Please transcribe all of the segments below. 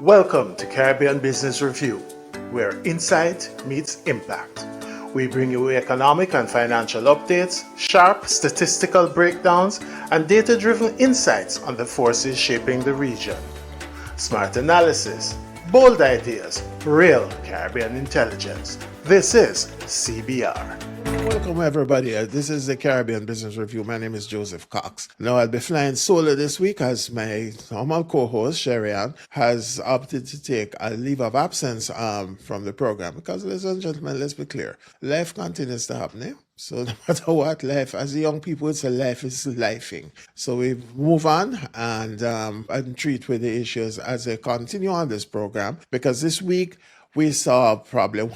Welcome to Caribbean Business Review, where insight meets impact. We bring you economic and financial updates, sharp statistical breakdowns, and data-driven insights on the forces shaping the region. Smart analysis, bold ideas, real Caribbean intelligence. This is CBR. Welcome everybody. This is the Caribbean Business Review. My name is Joseph Cox. Now I'll be flying solo this week as my normal co-host Sherry-Ann has opted to take a leave of absence from the program because, ladies and gentlemen, let's be clear. Life continues to happen. Eh? So no matter what, life, as the young people would say, life is lifing. So we move on and treat with the issues as they continue on this program, because this week we saw probably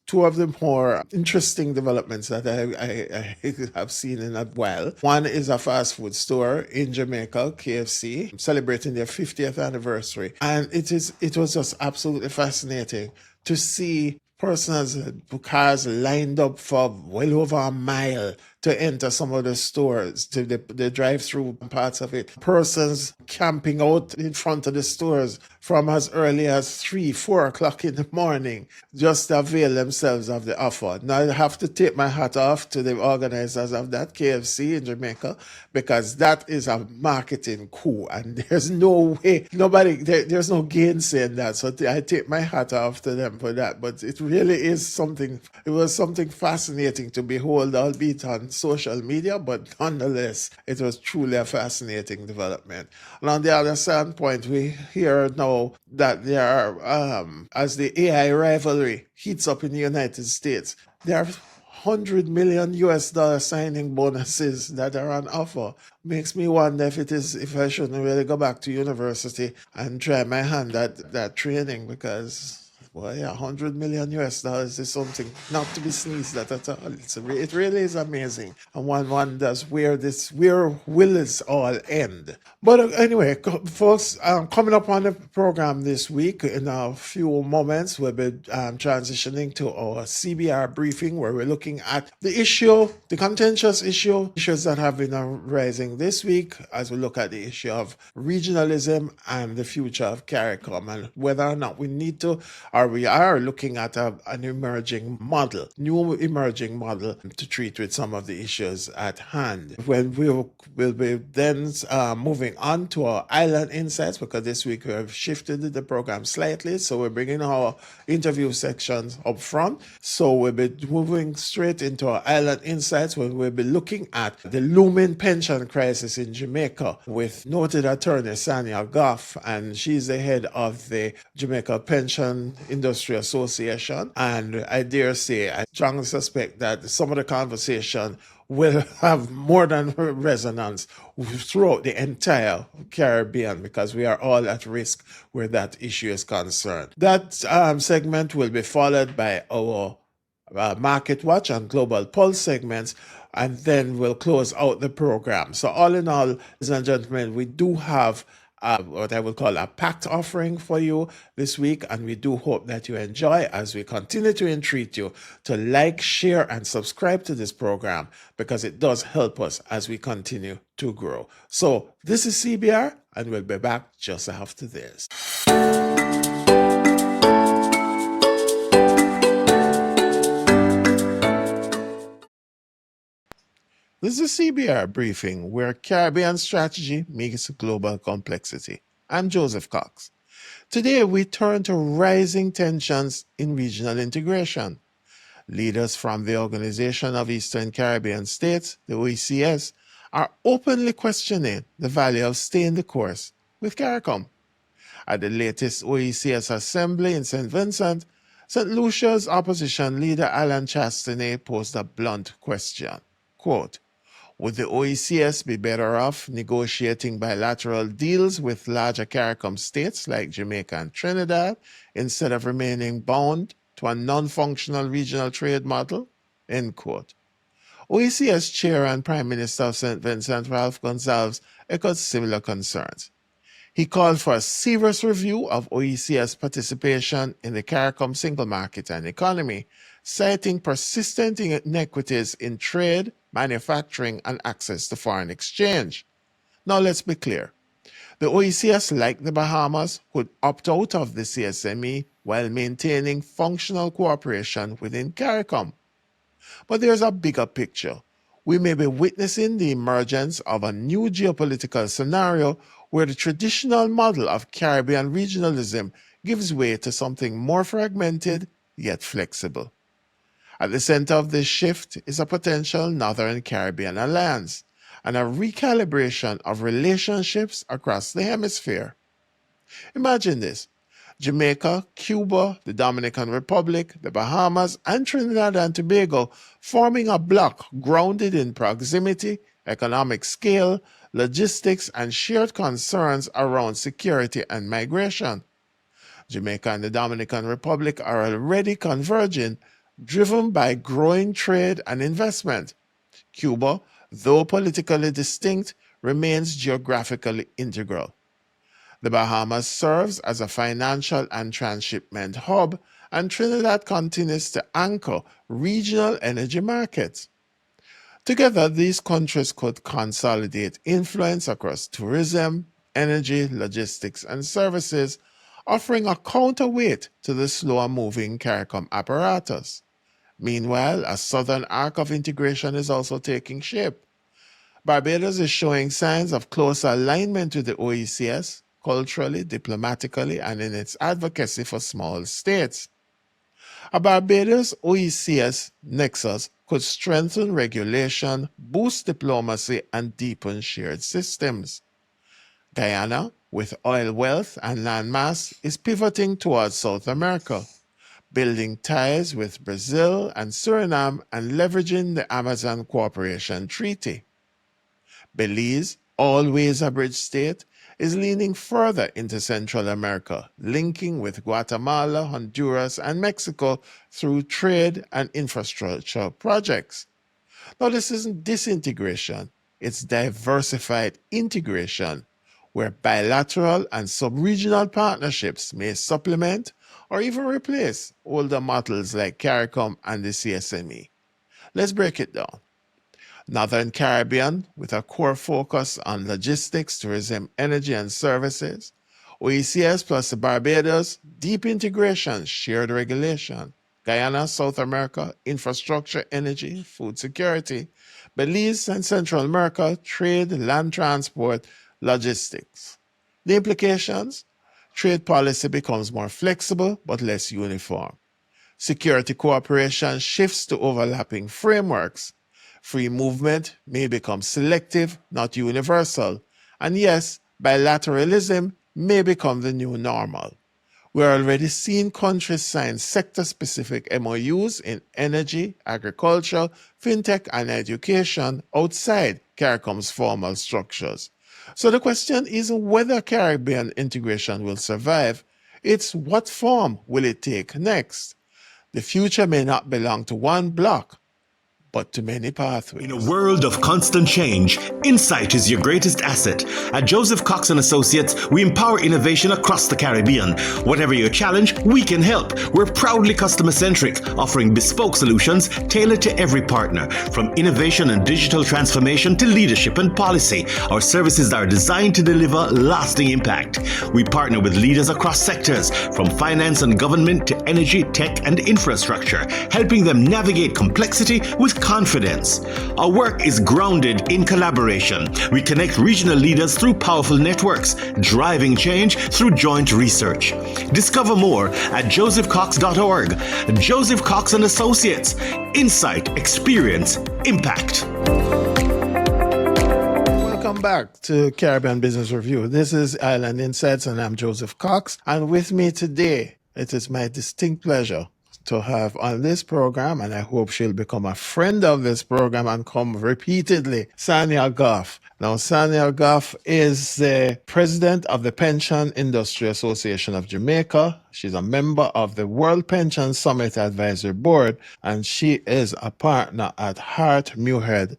two of the more interesting developments that I have seen in a while. One is a fast food store in Jamaica, KFC, celebrating their 50th anniversary. And it was just absolutely fascinating to see persons, cars lined up for well over a mile to enter some of the stores, to the drive-through parts of it. Persons camping out in front of the stores from as early as 3, 4 o'clock in the morning, just to avail themselves of the offer. Now I have to take my hat off to the organizers of that KFC in Jamaica, because that is a marketing coup, and there's no way, there's no gainsaying that. So I take my hat off to them for that. But it really is something, it was something fascinating to behold, albeit on social media, but nonetheless, it was truly a fascinating development. And on the other standpoint, we hear now that there are, as the AI rivalry heats up in the United States, there are $100 million signing bonuses that are on offer. Makes me wonder if I shouldn't really go back to university and try my hand at that training, because, well, yeah, $100 million is something not to be sneezed at all. It really is amazing. And one wonders where will this all end? But anyway, folks, coming up on the program this week, in a few moments, we'll be transitioning to our CBR briefing, where we're looking at the contentious issues that have been arising this week, as we look at the issue of regionalism and the future of CARICOM, and whether or not we need to, or we are looking at an new emerging model to treat with some of the issues at hand. When we'll be then moving on to our Island Insights, because this week we have shifted the program slightly, so we're bringing our interview sections up front. So we'll be moving straight into our Island Insights, where we'll be looking at the looming pension crisis in Jamaica with noted attorney Sanya Goff, and she's the head of the Jamaica Pension Industry Association. And I dare say, I strongly suspect that some of the conversation will have more than resonance throughout the entire Caribbean, because we are all at risk where that issue is concerned. That segment will be followed by our Market Watch and Global Pulse segments, and then we'll close out the program. So all in all, ladies and gentlemen, we do have what I would call a packed offering for you this week, and we do hope that you enjoy as we continue to entreat you to like, share, and subscribe to this program, because it does help us as we continue to grow. So this is CBR, and we'll be back just after this. This is a CBR briefing, where Caribbean strategy meets global complexity. I'm Joseph Cox. Today we turn to rising tensions in regional integration. Leaders from the Organization of Eastern Caribbean States, the OECS, are openly questioning the value of staying the course with CARICOM. At the latest OECS assembly in St. Vincent, St. Lucia's opposition leader Alan Chastanet posed a blunt question. Quote, "Would the OECS be better off negotiating bilateral deals with larger CARICOM states like Jamaica and Trinidad instead of remaining bound to a non-functional regional trade model?" End quote. OECS Chair and Prime Minister of St. Vincent, Ralph Gonsalves, echoed similar concerns. He called for a serious review of OECS participation in the CARICOM single market and economy, citing persistent inequities in trade, manufacturing, and access to foreign exchange. Now let's be clear. The OECS, like the Bahamas, could opt out of the CSME while maintaining functional cooperation within CARICOM. But there's a bigger picture. We may be witnessing the emergence of a new geopolitical scenario where the traditional model of Caribbean regionalism gives way to something more fragmented yet flexible. At the center of this shift is a potential Northern Caribbean alliance and a recalibration of relationships across the hemisphere. Imagine this. Jamaica, Cuba, the Dominican Republic, the Bahamas, and Trinidad and Tobago forming a bloc grounded in proximity, economic scale, logistics, and shared concerns around security and migration. Jamaica and the Dominican Republic are already converging, driven by growing trade and investment. Cuba, though politically distinct, remains geographically integral. The Bahamas serves as a financial and transshipment hub, and Trinidad continues to anchor regional energy markets. Together, these countries could consolidate influence across tourism, energy, logistics, and services, offering a counterweight to the slower-moving CARICOM apparatus. Meanwhile, a southern arc of integration is also taking shape. Barbados is showing signs of closer alignment with the OECS, culturally, diplomatically, and in its advocacy for small states. A Barbados OECS nexus could strengthen regulation, boost diplomacy, and deepen shared systems. Guyana, with oil wealth and landmass, is pivoting towards South America, building ties with Brazil and Suriname and leveraging the Amazon Cooperation Treaty. Belize, always a bridge state, is leaning further into Central America, linking with Guatemala, Honduras, and Mexico through trade and infrastructure projects. Now, this isn't disintegration, it's diversified integration, where bilateral and sub-regional partnerships may supplement or even replace older models like CARICOM and the CSME. Let's break it down. Northern Caribbean, with a core focus on logistics, tourism, energy, and services. OECS plus the Barbados, deep integration, shared regulation. Guyana, South America, infrastructure, energy, food security. Belize and Central America, trade, land transport, logistics. The implications? Trade policy becomes more flexible but less uniform. Security cooperation shifts to overlapping frameworks. Free movement may become selective, not universal. And yes, bilateralism may become the new normal. We're already seeing countries sign sector-specific MOUs in energy, agriculture, fintech, and education outside CARICOM's formal structures. So the question isn't whether Caribbean integration will survive, it's what form will it take next. The future may not belong to one bloc, but to many pathways. In a world of constant change, insight is your greatest asset. At Joseph Cox & Associates, we empower innovation across the Caribbean. Whatever your challenge, we can help. We're proudly customer-centric, offering bespoke solutions tailored to every partner. From innovation and digital transformation to leadership and policy, our services are designed to deliver lasting impact. We partner with leaders across sectors, from finance and government to energy, tech, and infrastructure, helping them navigate complexity with confidence. Our work is grounded in collaboration. We connect regional leaders through powerful networks, driving change through joint research. Discover more at josephcox.org. Joseph Cox & Associates. Insight, experience, impact. Welcome back to Caribbean Business Review. This is Island Insights and I'm Joseph Cox. And with me today, it is my distinct pleasure to have on this program, and I hope she'll become a friend of this program and come repeatedly, Sanya Goff. Now, Sanya Goff is the president of the Pension Industry Association of Jamaica. She's a member of the World Pension Summit Advisory Board, and she is a partner at Hart Muirhead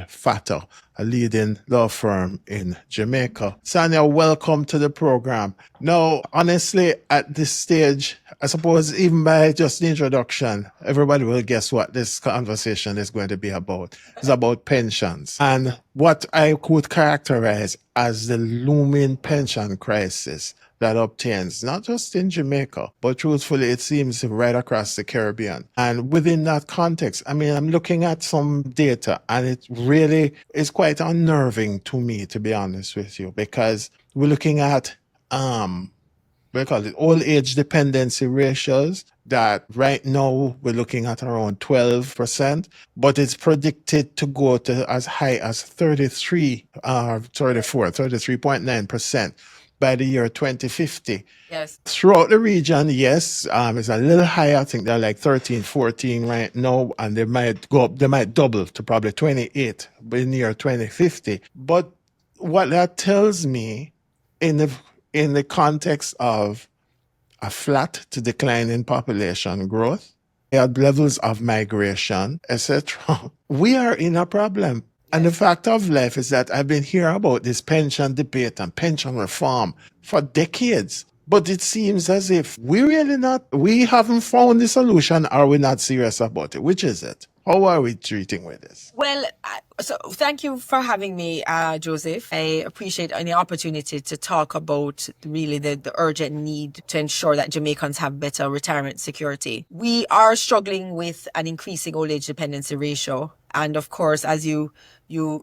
Fatter. a leading law firm in Jamaica. Sonia, welcome to the program. Now, honestly, at this stage, I suppose even by just the introduction, everybody will guess what this conversation is going to be about. It's about pensions and what I could characterize as the looming pension crisis that obtains not just in Jamaica, but truthfully, it seems right across the Caribbean. And within that context, I mean, I'm looking at some data and it really is quite unnerving to me, to be honest with you, because we're looking at, we call it old age dependency ratios that right now we're looking at around 12%, but it's predicted to go to as high as 33.9% by the year 2050. Yes. Throughout the region, yes, it's a little higher. I think they're like 13, 14 right now, and they might go up, they might double to probably 28 in the year 2050. But what that tells me in the context of a flat to declining population growth, at levels of migration, etc., we are in a problem. And the fact of life is that I've been hearing about this pension debate and pension reform for decades. But it seems as if we haven't found the solution, or we're not serious about it. Which is it? How are we treating with this? Well, so thank you for having me, Joseph. I appreciate any opportunity to talk about really the urgent need to ensure that Jamaicans have better retirement security. We are struggling with an increasing old age dependency ratio. And of course, as you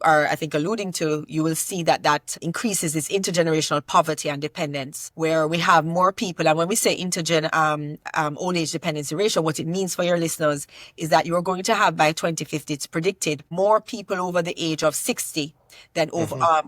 are, I think, alluding to, you will see that increases this intergenerational poverty and dependence, where we have more people. And when we say old age dependency ratio, what it means for your listeners is that you're going to have by 2050, it's predicted, more people over the age of 60 than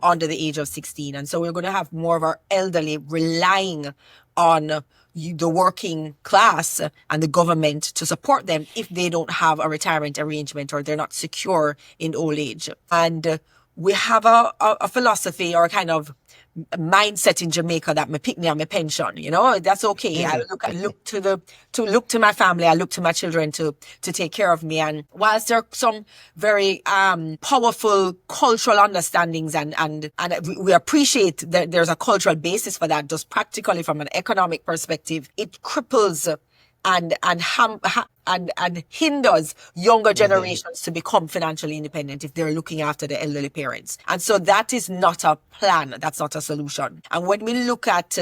under the age of 16. And so we're going to have more of our elderly relying on the working class and the government to support them if they don't have a retirement arrangement or they're not secure in old age. And we have a philosophy or a kind of mindset in Jamaica that me pick me on my pension, that's okay. I look to my family, I look to my children to take care of me. And whilst there are some very powerful cultural understandings and we appreciate that there's a cultural basis for that, just practically from an economic perspective, it cripples and hinders younger generations to become financially independent if they're looking after the elderly parents. And so that is not a plan. That's not a solution. And when we look at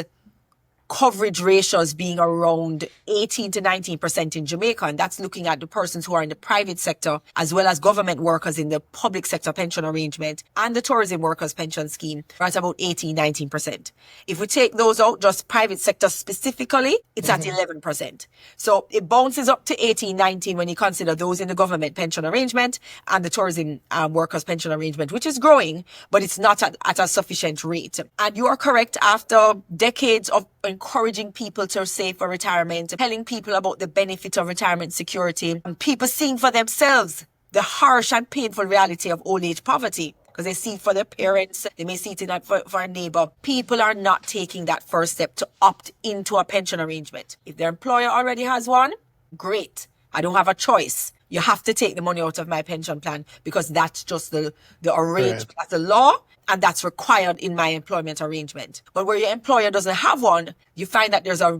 coverage ratios being around 18 to 19% in Jamaica, and that's looking at the persons who are in the private sector as well as government workers in the public sector pension arrangement and the tourism workers pension scheme, are at about 18-19%. If we take those out, just private sector specifically, it's at 11%. So it bounces up to 18-19 when you consider those in the government pension arrangement and the tourism workers pension arrangement, which is growing, but it's not at a sufficient rate. And you are correct, after decades of encouraging people to save for retirement, telling people about the benefit of retirement security, and people seeing for themselves the harsh and painful reality of old age poverty, because they see it for their parents, they may see it for a neighbor. People are not taking that first step to opt into a pension arrangement. If their employer already has one, great. I don't have a choice. You have to take the money out of my pension plan because that's just the arrangement, that's the law, and that's required in my employment arrangement. But where your employer doesn't have one, you find that there's a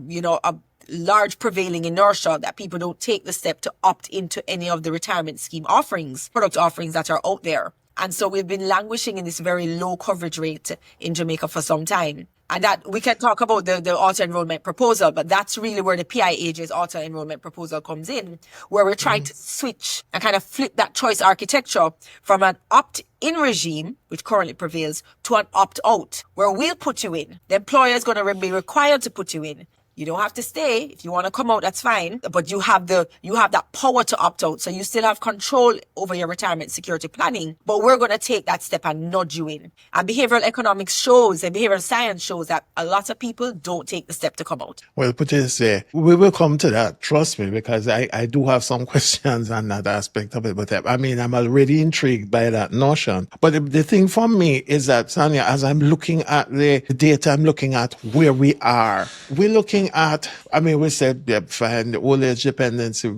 large prevailing inertia that people don't take the step to opt into any of the retirement scheme offerings, product offerings that are out there. And so we've been languishing in this very low coverage rate in Jamaica for some time. And that we can talk about the auto-enrollment proposal, but that's really where the PIAJ's auto-enrollment proposal comes in, where we're trying to switch and kind of flip that choice architecture from an opt-in regime, which currently prevails, to an opt-out, where we'll put you in. The employer is going to be required to put you in. You don't have to stay. If you want to come out, that's fine. But you have that power to opt out. So you still have control over your retirement security planning. But we're going to take that step and nudge you in. And behavioral economics shows and behavioral science shows that a lot of people don't take the step to come out. Well, put it this way, we will come to that. Trust me, because I do have some questions on that aspect of it. But I'm already intrigued by that notion. But the thing for me is that, Sonia, as I'm looking at the data, I'm looking at where we are. We're looking looking at, we said fine, the old age dependency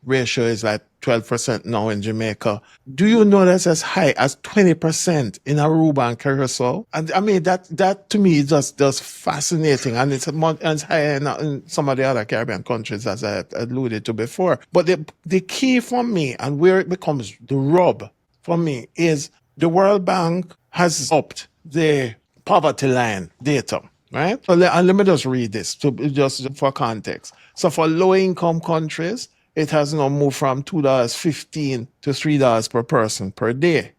ratio is like 12% now in Jamaica. Do you know that's as high as 20% in Aruba and Curacao? And that to me is just fascinating, and it's higher in some of the other Caribbean countries, as I alluded to before. But the key for me, and where it becomes the rub for me, is the World Bank has upped the poverty line data. Right? So let me just read this just for context. So for low-income countries, it has now moved from $2.15 to $3 per person per day.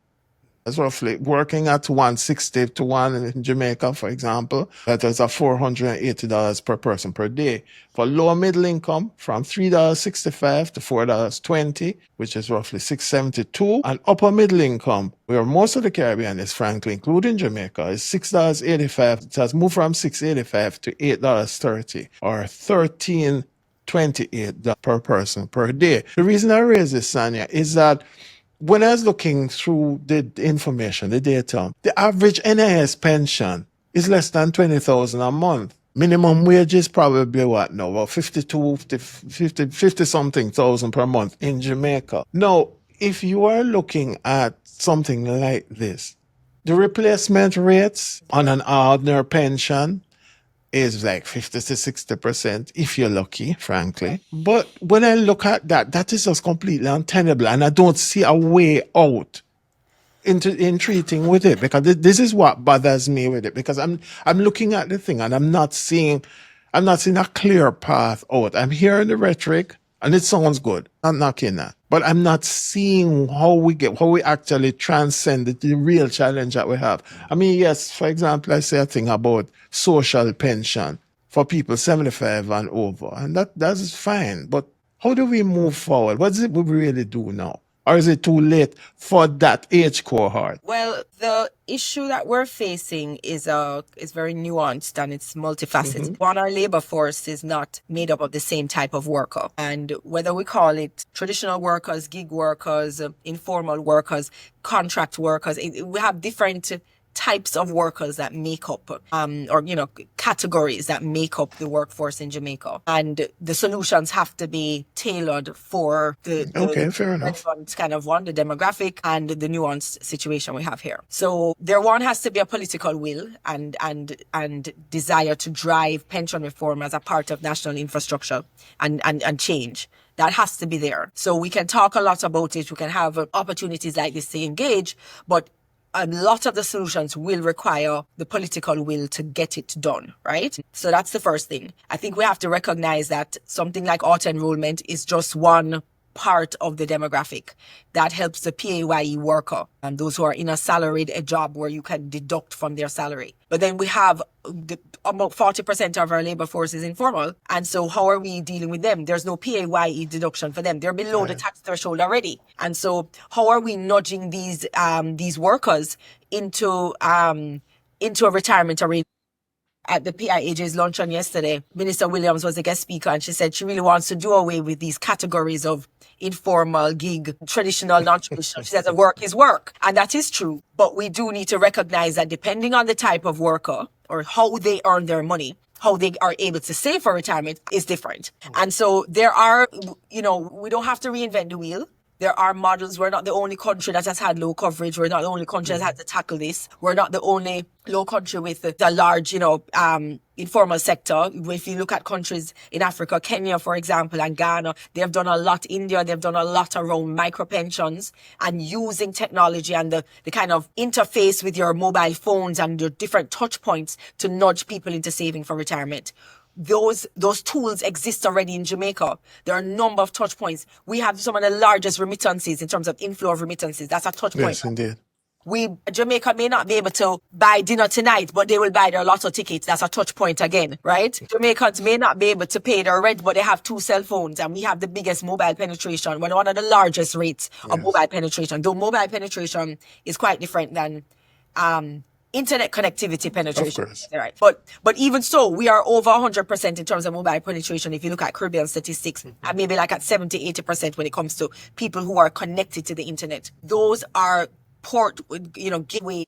That's roughly working at $1.60 to $1 in Jamaica, for example. That is $480 per person per day. For lower middle income, from $3.65 to $4.20, which is roughly $6.72. And upper middle income, where most of the Caribbean is, frankly, including Jamaica, is $6.85. It has moved from $6.85 to $8.30, or $13.28 per person per day. The reason I raise this, Sanya, is that when I was looking through the information, the data, the average NIS pension is less than $20,000 a month. Minimum wage is probably what now? About 50 something thousand per month in Jamaica. Now, if you are looking at something like this, the replacement rates on an ordinary pension is like 50 to 60% if you're lucky, frankly. But when I look at that, that is just completely untenable, and I don't see a way out in treating with it, because this is what bothers me with it, because I'm looking at the thing and I'm not seeing a clear path out. I'm hearing the rhetoric and it sounds good. I'm knocking that. But I'm not seeing how we actually transcend the real challenge that we have. Yes, for example, I say a thing about social pension for people 75 and over, and that's fine. But how do we move forward? What is it we really do now? Or is it too late for that age cohort? Well, the issue that we're facing is very nuanced and it's multifaceted. One, our labor force is not made up of the same type of worker. And whether we call it traditional workers, gig workers, informal workers, contract workers, we have different types of workers that make up, categories that make up the workforce in Jamaica. And the solutions have to be tailored for the fair enough. Kind of the demographic and the nuanced situation we have here. So there has to be a political will and desire to drive pension reform as a part of national infrastructure and change. That has to be there. So we can talk a lot about it. We can have opportunities like this to engage, but a lot of the solutions will require the political will to get it done, right? So that's the first thing. I think we have to recognize that something like auto-enrollment is just one part of the demographic that helps the PAYE worker and those who are in a salaried job where you can deduct from their salary. But then we have about 40% of our labor force is informal. And so how are we dealing with them? There's no PAYE deduction for them. They're below the tax threshold already. And so how are we nudging these workers into a retirement arrangement? At the PIAJ's luncheon yesterday, Minister Williams was a guest speaker, and she said she really wants to do away with these categories of informal, gig, traditional, non-traditional. She says that work is work. And that is true. But we do need to recognize that depending on the type of worker or how they earn their money, how they are able to save for retirement is different. And so there are, we don't have to reinvent the wheel. There are models. We're not the only country that has had low coverage. We're not the only country that has to tackle this. We're not the only low country with the large, informal sector. If you look at countries in Africa, Kenya, for example, and Ghana, they have done a lot. India, they've done a lot around micro pensions and using technology and the kind of interface with your mobile phones and your different touch points to nudge people into saving for retirement. Those tools exist already in Jamaica. There are a number of touch points. We have some of the largest remittances in terms of inflow of remittances. That's a touch point. Yes, indeed. Jamaica may not be able to buy dinner tonight, but they will buy their lotto tickets. That's a touch point again, right? Jamaicans may not be able to pay their rent, but they have 2 cell phones, and we have the biggest mobile penetration, one of the largest rates of mobile penetration. Though mobile penetration is quite different than internet connectivity penetration. Of course. Right. But even so, we are over 100% in terms of mobile penetration if you look at Caribbean statistics, and maybe like at 70-80% when it comes to people who are connected to the internet. Those are gateway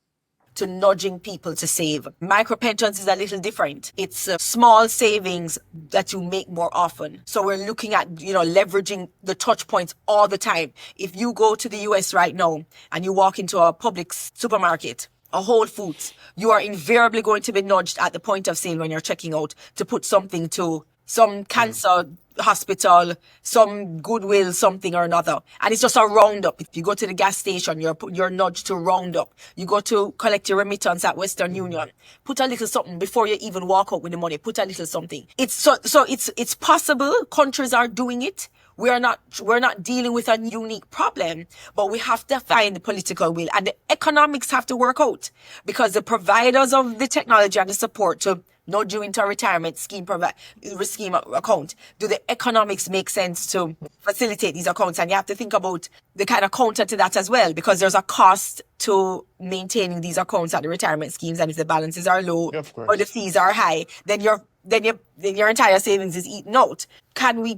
to nudging people to save. Micro pensions is a little different. It's small savings that you make more often. So we're looking at, leveraging the touch points all the time. If you go to the US right now and you walk into a public supermarket, a Whole Foods, you are invariably going to be nudged at the point of sale when you're checking out to put something to some cancer hospital, some Goodwill, something or another. And it's just a roundup. If you go to the gas station, you're nudged to round up. You go to collect your remittance at Western Union, put a little something before you even walk out with the money, put a little something. It's possible. Countries are doing it. We're not dealing with a unique problem, but we have to find the political will, and the economics have to work out, because the providers of the technology and the support to nudge you into a retirement scheme account, do the economics make sense to facilitate these accounts? And you have to think about the kind of counter to that as well, because there's a cost to maintaining these accounts at the retirement schemes, and if the balances are low or the fees are high, then your entire savings is eaten out. Can we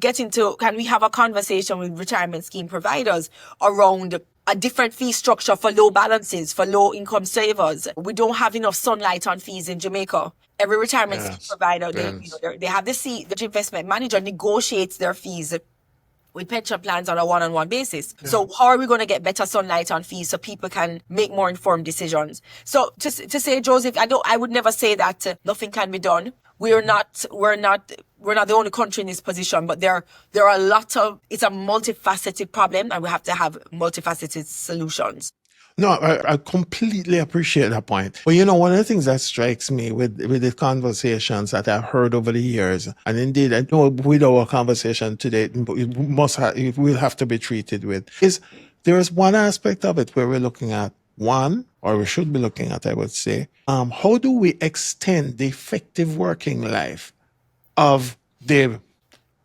have a conversation with retirement scheme providers around a different fee structure for low balances, for low income savers? We don't have enough sunlight on fees in Jamaica. Every retirement scheme provider, they have the investment manager negotiates their fees with pension plans on a one-on-one basis. Yeah. So how are we going to get better sunlight on fees so people can make more informed decisions? So to say, Joseph, I would never say that nothing can be done. We're not the only country in this position, but there are it's a multifaceted problem, and we have to have multifaceted solutions. No, I completely appreciate that point. But one of the things that strikes me with the conversations that I've heard over the years, and indeed I know with our conversation today, it will have to be treated with, is there is one aspect of it where we're looking at we should be looking at, I would say, how do we extend the effective working life of the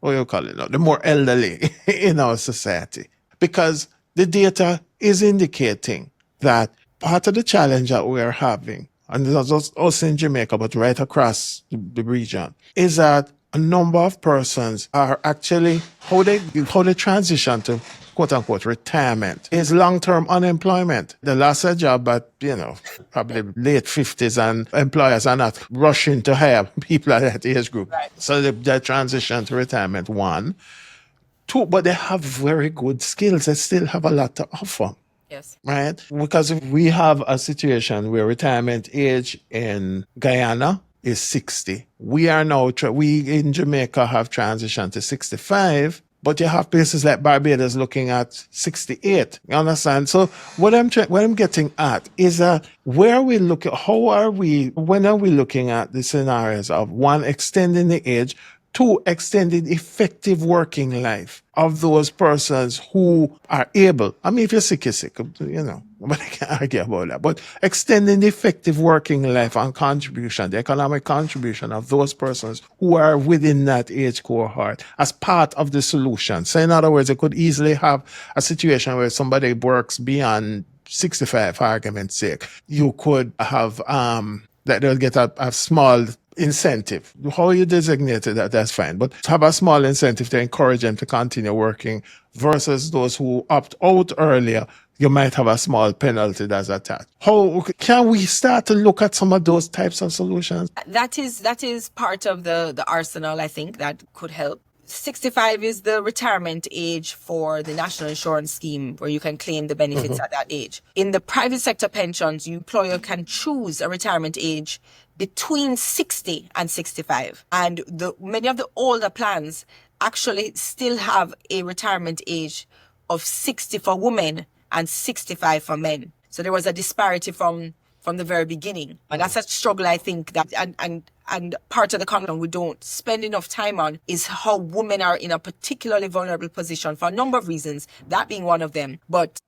more elderly in our society? Because the data is indicating that part of the challenge that we are having, and not just us in Jamaica, but right across the region, is that a number of persons are actually, how they transition to quote unquote retirement is long-term unemployment. They lost their job at, probably late 50s, and employers are not rushing to hire people at that age group. Right. So they transition to retirement, one. Two, but they have very good skills. They still have a lot to offer. Yes. Right? Because if we have a situation where retirement age in Guyana is 60. We are now, we in Jamaica have transitioned to 65, but you have places like Barbados looking at 68. You understand? So what I'm getting at is that when are we looking at the scenarios of one, extending the age, two, extending effective working life of those persons who are able. I mean, if you're sick, you're sick, nobody can argue about that. But extending the effective working life and contribution, the economic contribution of those persons who are within that age cohort as part of the solution. So in other words, you could easily have a situation where somebody works beyond 65, for argument's sake. You could have that they'll get a small incentive. How you designated that's fine. But have a small incentive to encourage them to continue working versus those who opt out earlier. You might have a small penalty that's attached. How can we start to look at some of those types of solutions? That is part of the arsenal, I think, that could help. 65 is the retirement age for the National Insurance Scheme, where you can claim the benefits at that age. In the private sector pensions, your employer can choose a retirement age between 60 and 65. And many of the older plans actually still have a retirement age of 60 for women and 65 for men. So there was a disparity from the very beginning. And that's a struggle, I think, that and part of the content we don't spend enough time on is how women are in a particularly vulnerable position for a number of reasons, that being one of them. But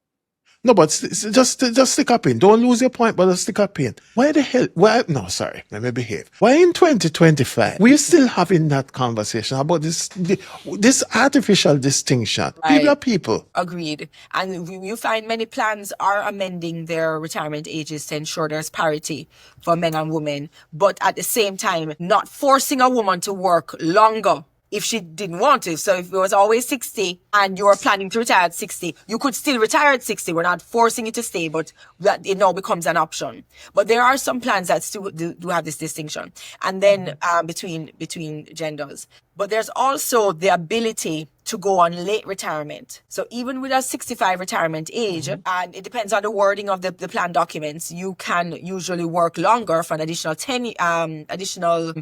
just stick up in. Don't lose your point, but just stick up in. Let me behave. Why in 2025 we're still having that conversation about this artificial distinction? Right. People are people. Agreed. And you find many plans are amending their retirement ages to ensure there's parity for men and women, but at the same time not forcing a woman to work longer if she didn't want to. So if it was always 60 and you were planning to retire at 60, you could still retire at 60. We're not forcing you to stay, but that it now becomes an option. But there are some plans that still do have this distinction. And then between genders. But there's also the ability to go on late retirement. So even with a 65 retirement age, and it depends on the wording of the plan documents, you can usually work longer for an additional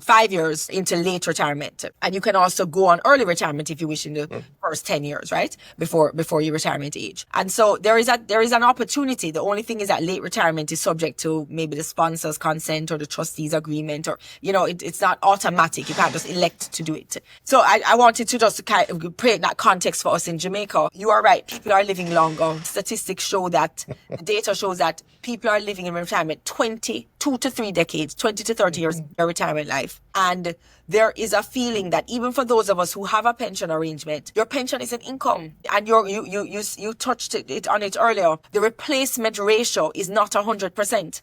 5 years into late retirement. And you can also go on early retirement if you wish in the first 10 years, right? Before your retirement age. And so there is an opportunity. The only thing is that late retirement is subject to maybe the sponsor's consent or the trustee's agreement, or, it's not automatic. You can't just elect to do it. So I wanted to just kind of create that context for us in Jamaica. You are right. People are living longer. Statistics show that, the data shows that people are living in retirement 2 to 3 decades, 20 to 30 years in their retirement life. And there is a feeling that even for those of us who have a pension arrangement, your pension is an income. And you touched on it earlier. The replacement ratio is not 100%.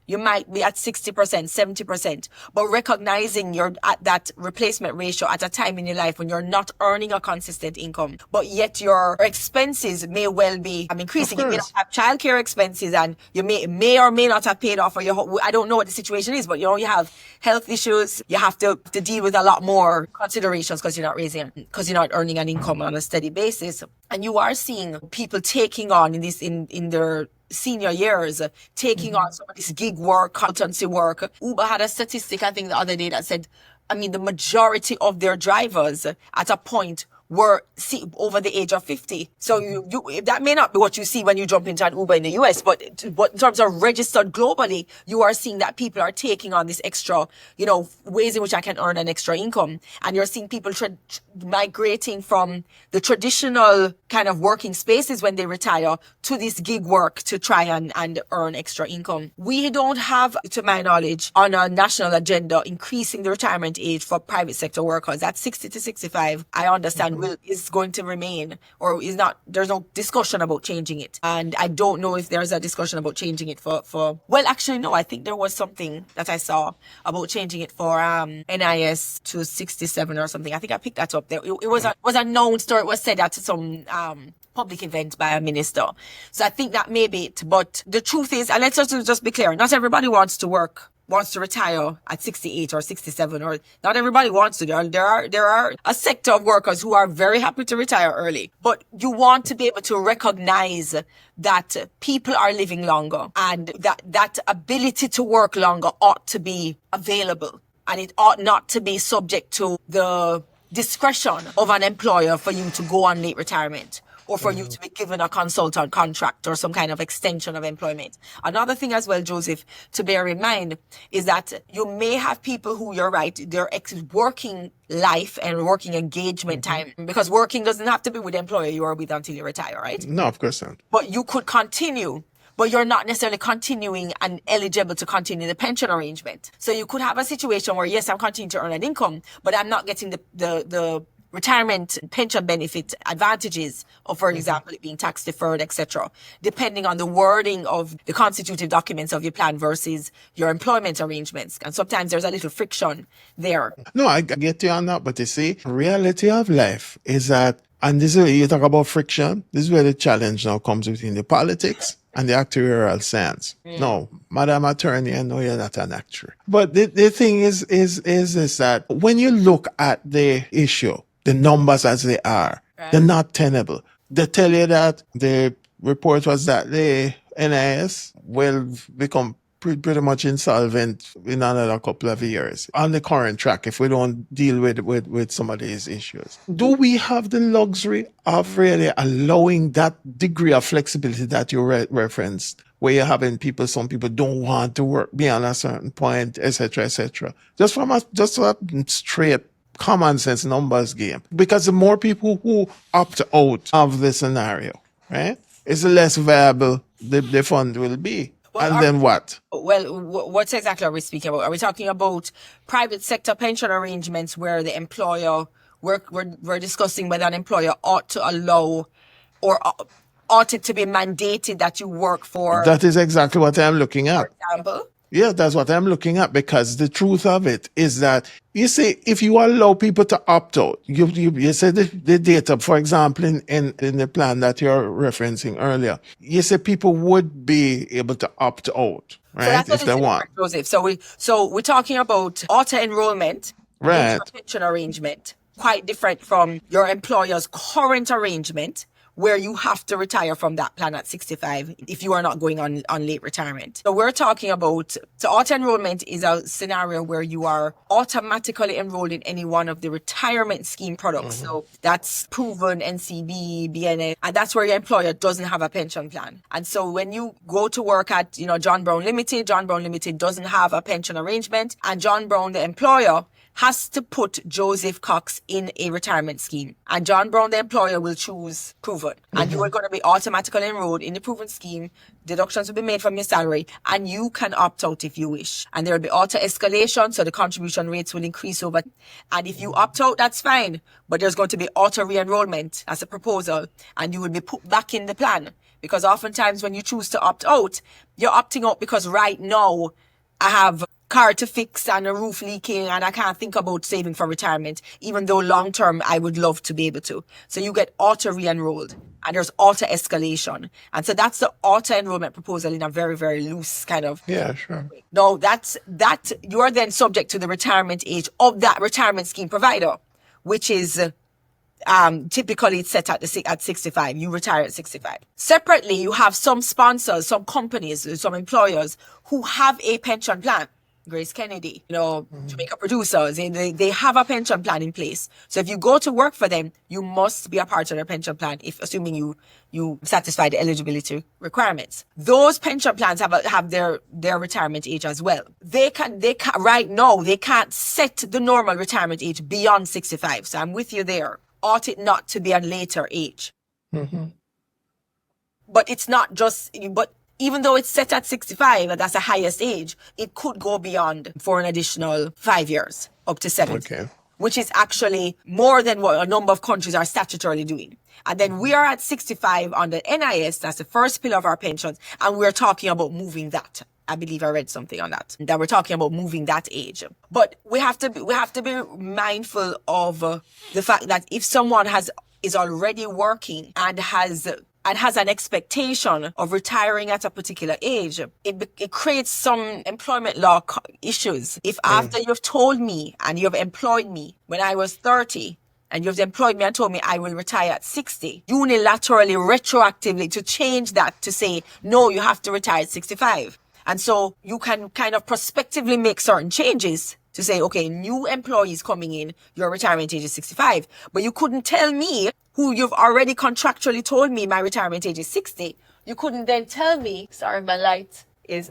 You might be at 60%, 70%, but recognizing you're at that replacement ratio at a time in your life when you're not earning a consistent income, but yet your expenses may well be increasing. You may not have childcare expenses, and you may or may not have paid off, or I don't know what the situation is, but you have health issues. You have to deal with a lot more considerations because you're not earning an income on a steady basis. And you are seeing people taking on in their senior years, taking on some of this gig work, consultancy work. Uber had a statistic, I think, the other day that said, the majority of their drivers at a point were over the age of 50. So that may not be what you see when you jump into an Uber in the US, but in terms of registered globally, you are seeing that people are taking on this extra, ways in which I can earn an extra income. And you're seeing people migrating from the traditional kind of working spaces when they retire to this gig work to try and earn extra income. We don't have, to my knowledge, on a national agenda, increasing the retirement age for private sector workers. At 60 to 65, I understand is going to remain, or is not. There's no discussion about changing it. And I don't know if there's a discussion about changing it for well, actually, no, I think there was something that I saw about changing it for NIS to 67 or something. I think I picked that up there. It was announced, or it was said at some public event by a minister. So I think that may be it. But the truth is, and let's just be clear, not everybody wants to retire at 68 or 67, or not everybody wants to. There are a sector of workers who are very happy to retire early, but you want to be able to recognize that people are living longer, and that ability to work longer ought to be available, and it ought not to be subject to the discretion of an employer for you to go on late retirement, or for you to be given a consultant contract or some kind of extension of employment. Another thing as well, Joseph, to bear in mind is that you may have people who, you're right, their working life and working engagement time, because working doesn't have to be with the employer you are with until you retire, right? No, of course not. But you could continue, but you're not necessarily continuing and eligible to continue the pension arrangement. So you could have a situation where, yes, I'm continuing to earn an income, but I'm not getting the retirement pension benefit advantages of, for example, it being tax deferred, etc., depending on the wording of the constitutive documents of your plan versus your employment arrangements. And sometimes there's a little friction there. No, I get you on that, but you see, reality of life is that, and this is where you talk about friction, this is where the challenge now comes between the politics and the actuarial science. No, Madam Attorney, I know you're not an actuary. But the thing is that when you look at the issue, the numbers as they are, they're not tenable. They tell you that the report was that the NIS will become pretty much insolvent in another couple of years on the current track if we don't deal with some of these issues. Do we have the luxury of really allowing that degree of flexibility that you referenced, where you're having some people don't want to work beyond a certain point, etc., etc.? Just a straight common sense numbers game. Because the more people who opt out of the scenario, right, is the less viable the fund will be. Well, and then what? Well, what exactly are we speaking about? Are we talking about private sector pension arrangements where the employer, we're discussing whether an employer ought to allow, or ought it to be mandated that you work for? That is exactly what I'm looking at. For example? Yeah, that's what I'm looking at, because the truth of it is that, you see, if you allow people to opt out, you said the data, for example, in the plan that you're referencing earlier, you said people would be able to opt out, So right? that's a If they little want. different, Joseph. So we're talking about auto enrollment into a Right. pension arrangement, quite different from your employer's current arrangement, where you have to retire from that plan at 65 if you are not going on late retirement. So we're talking about, so auto enrollment is a scenario where you are automatically enrolled in any one of the retirement scheme products. So that's proven NCB, BNS, and that's where your employer doesn't have a pension plan. And so when you go to work at, John Brown Limited doesn't have a pension arrangement, and John Brown, the employer, has to put Joseph Cox in a retirement scheme. And John Brown, the employer, will choose proven. And you are going to be automatically enrolled in the proven scheme. Deductions will be made from your salary, and you can opt out if you wish. And there will be auto escalation, so the contribution rates will increase over. And if you opt out, that's fine. But there's going to be auto re-enrollment as a proposal, and you will be put back in the plan. Because oftentimes when you choose to opt out, you're opting out because right now I have car to fix and a roof leaking and I can't think about saving for retirement, even though long term I would love to be able to. So you get auto re-enrolled, and there's auto escalation. And so that's the auto enrollment proposal in a very, very loose kind of. Yeah, sure. No, that you are then subject to the retirement age of that retirement scheme provider, which is typically it's set at 65. You retire at 65. Separately, you have some sponsors, some companies, some employers who have a pension plan. Grace Kennedy, Jamaica Producers, they have a pension plan in place. So if you go to work for them, you must be a part of their pension plan, if assuming you satisfy the eligibility requirements. Those pension plans have their retirement age as well. They can right now they can't set the normal retirement age beyond 65. So I'm with you there. Ought it not to be a later age? But it's not just, but even though it's set at 65, and that's the highest age, it could go beyond for an additional 5 years, up to 70. Okay. Which is actually more than what a number of countries are statutorily doing. And then we are at 65 on the NIS, that's the first pillar of our pensions, and we're talking about moving that. I believe I read something on that we're talking about moving that age. But we have to be mindful of the fact that if someone is already working and has an expectation of retiring at a particular age, it creates some employment law issues. If after you've told me and you've employed me when I was 30, and you've employed me and told me I will retire at 60, unilaterally, retroactively, to change that to say, no, you have to retire at 65. And so you can kind of prospectively make certain changes to say, okay, new employees coming in, your retirement age is 65. But you couldn't tell me, who you've already contractually told me my retirement age is 60. You couldn't then tell me, sorry, my light is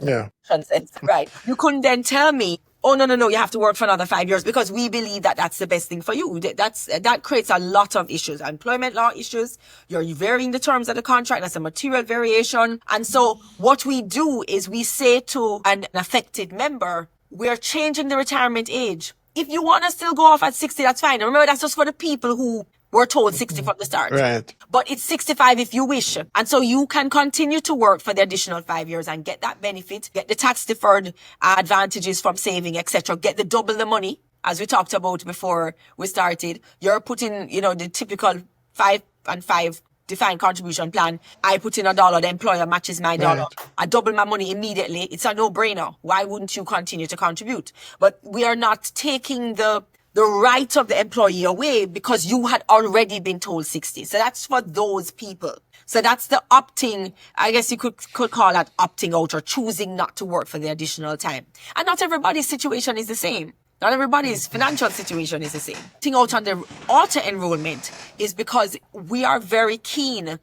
right. You couldn't then tell me, oh, no, you have to work for another 5 years because we believe that that's the best thing for you. That creates a lot of issues, employment law issues. You're varying the terms of the contract. That's a material variation. And so what we do is we say to an affected member, we're changing the retirement age. If you want to still go off at 60, that's fine. And remember, that's just for the people who were told 60 from the start. Right. But it's 65 if you wish. And so you can continue to work for the additional 5 years and get that benefit, get the tax deferred advantages from saving, etc. Get the double the money, as we talked about before we started. You're putting, the typical 5 and 5 defined contribution plan. I put in $1, the employer matches my dollar. Right. I double my money immediately. It's a no-brainer. Why wouldn't you continue to contribute? But we are not taking the right of the employee away because you had already been told 60. So that's for those people. So that's the opting, I guess you could call that opting out or choosing not to work for the additional time. And not everybody's situation is the same. Not everybody's financial situation is the same. Opting out on the auto enrollment is because we are very keen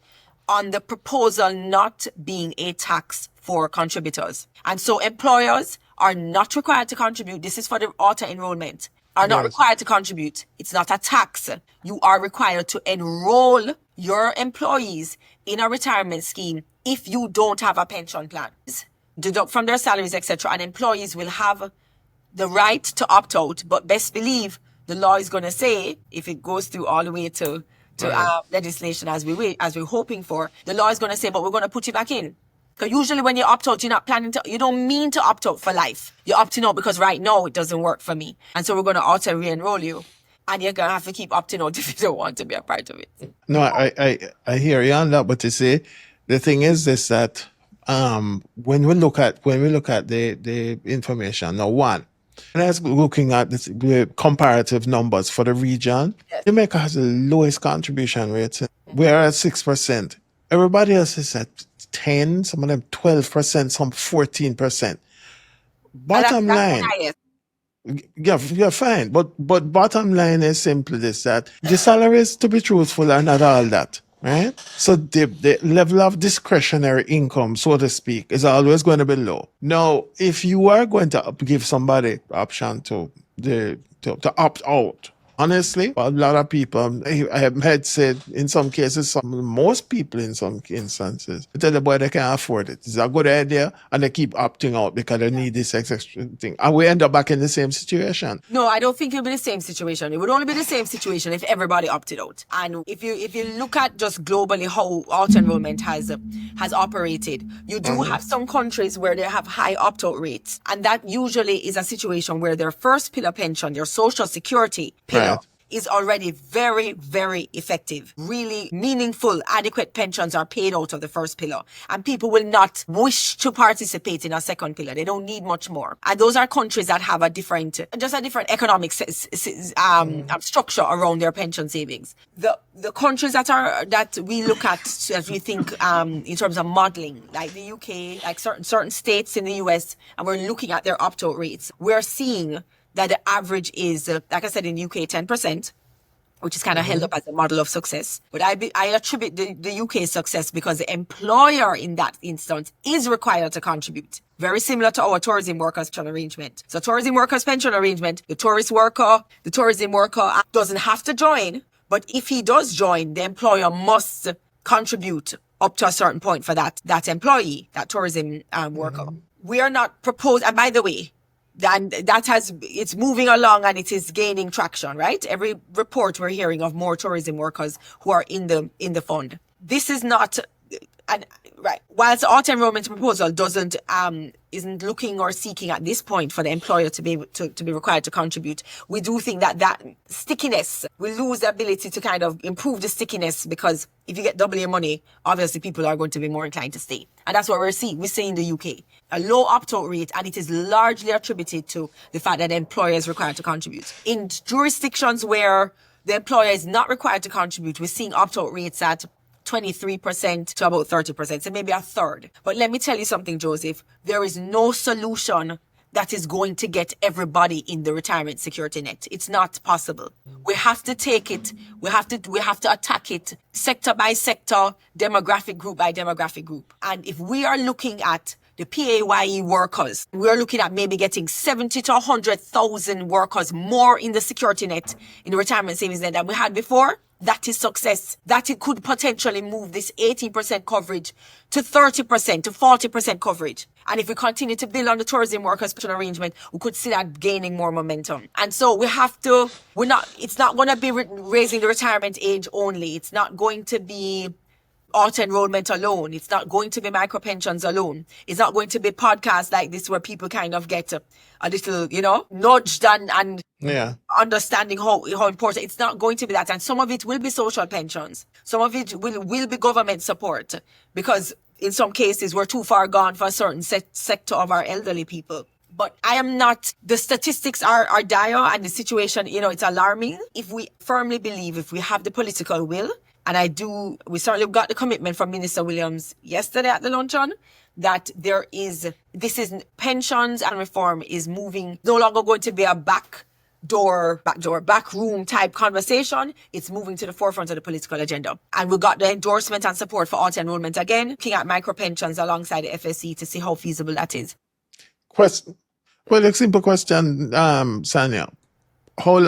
on the proposal not being a tax for contributors. And so employers are not required to contribute. This is for the auto enrollment. Are not required to contribute. It's not a tax. You are required to enroll your employees in a retirement scheme if you don't have a pension plan. Deduct from their salaries, etc. And employees will have the right to opt out. But best believe the law is going to say, if it goes through all the way to legislation as we're hoping for, the law is going to say, but we're going to put you back in. Because usually when you opt out, you don't mean to opt out for life. You're opting out because right now it doesn't work for me. And so we're going to auto re-enroll you. And you're going to have to keep opting out if you don't want to be a part of it. No, I hear you on that, but you see, the thing is this that when we look at the information, now one, and that's looking at the comparative numbers for the region, Jamaica has the lowest contribution rates. We're at 6%. Everybody else is at 10, some of them 12%, some 14%. Bottom line, you're fine. But bottom line is simply this, that the salaries, to be truthful, are not all that. Right? So the level of discretionary income, so to speak, is always going to be low. Now, if you are going to give somebody option to opt out, honestly, a lot of people, I have heard said in some cases, most people in some instances, tell the boy they can't afford it. It's a good idea, and they keep opting out because they need this extra thing. And we end up back in the same situation. No, I don't think it'll be the same situation. It would only be the same situation if everybody opted out. And if you look at just globally how auto-enrollment has operated, you do have some countries where they have high opt-out rates. And that usually is a situation where their first pillar pension, their social security pillar, is already very, very effective. Really meaningful, adequate pensions are paid out of the first pillar. And people will not wish to participate in a second pillar. They don't need much more. And those are countries that have a different economic structure around their pension savings. The countries that we look at as we think in terms of modeling, like the UK, like certain states in the US, and we're looking at their opt-out rates, we're seeing that the average is, like I said, in UK, 10%, which is kind of held up as a model of success. But I attribute the UK success because the employer in that instance is required to contribute. Very similar to our tourism workers pension arrangement. So tourism workers pension arrangement, the tourism worker doesn't have to join, but if he does join, the employer must contribute up to a certain point for that employee, that tourism worker. We are not proposed, and by the way, and it's moving along and it is gaining traction, right? Every report we're hearing of more tourism workers who are in the fund. This is not, right. Whilst the auto-enrollment proposal isn't looking or seeking at this point for the employer to be required to contribute, we do think that stickiness, we lose the ability to kind of improve the stickiness, because if you get double your money, obviously people are going to be more inclined to stay. And that's what we're seeing. We see in the UK a low opt-out rate, and it is largely attributed to the fact that the employer is required to contribute. In jurisdictions where the employer is not required to contribute, we're seeing opt-out rates at 23% to about 30%, so maybe a third. But let me tell you something, Joseph. There is no solution that is going to get everybody in the retirement security net. It's not possible. We have to take it. We have to attack it sector by sector, demographic group by demographic group. And if we are looking at the PAYE workers, we're looking at maybe getting 70 to 100,000 workers more in the security net, in the retirement savings net than we had before. That is success. That it could potentially move this 18% coverage to 30%, to 40% coverage. And if we continue to build on the tourism workers pension arrangement, we could see that gaining more momentum. And so it's not going to be raising the retirement age only. It's not going to be auto-enrollment alone. It's not going to be micro-pensions alone. It's not going to be podcasts like this where people kind of get a little, nudged and understanding how important. It's not going to be that. And some of it will be social pensions. Some of it will be government support, because in some cases we're too far gone for a certain sector of our elderly people. But the statistics are dire, and the situation, it's alarming. If we firmly believe, if we have the political will, and we certainly got the commitment from Minister Williams yesterday at the luncheon, that pensions and reform is moving, no longer going to be a back room type conversation. It's moving to the forefront of the political agenda. And we got the endorsement and support for auto-enrollment again, looking at micro pensions alongside the FSC to see how feasible that is. A simple question, Sanya. How